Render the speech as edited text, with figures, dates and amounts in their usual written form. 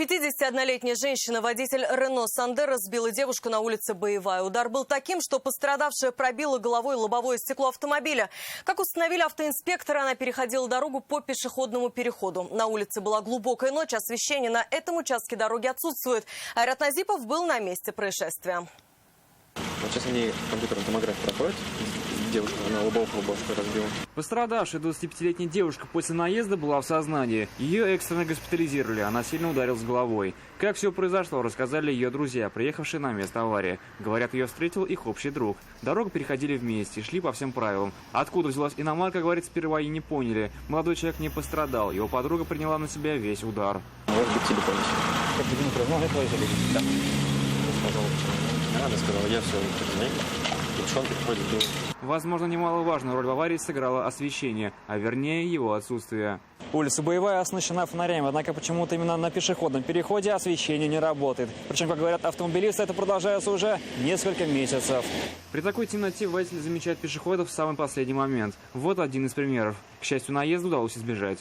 51-летняя женщина, водитель Рено Сандеро, сбила девушку на улице Боевая. Удар был таким, что пострадавшая пробила головой лобовое стекло автомобиля. Как установили автоинспекторы, она переходила дорогу по пешеходному переходу. На улице была глубокая ночь, освещение на этом участке дороги отсутствует. Айрат Назипов был на месте происшествия. Вот сейчас они компьютерную томографию проходят. Девушка на лобовую разбила. Пострадавшая 25-летняя девушка после наезда была в сознании. Ее экстренно госпитализировали, она сильно ударилась головой. Как все произошло, рассказали ее друзья, приехавшие на место аварии. Говорят, ее встретил их общий друг. Дорогу переходили вместе, шли по всем правилам. Откуда взялась иномарка, говорит, сперва и не поняли. Молодой человек не пострадал, его подруга приняла на себя весь удар. Вот в телефоне. Как Дмитрий, много твоих или? Да. Она сказала, я все, девчонка приходит, был. Возможно, немаловажную роль в аварии сыграло освещение, а вернее его отсутствие. Улица Боевая оснащена фонарями, однако почему-то именно на пешеходном переходе освещение не работает. Причем, как говорят автомобилисты, это продолжается уже несколько месяцев. При такой темноте водитель замечает пешеходов в самый последний момент. Вот один из примеров. К счастью, наезда удалось избежать.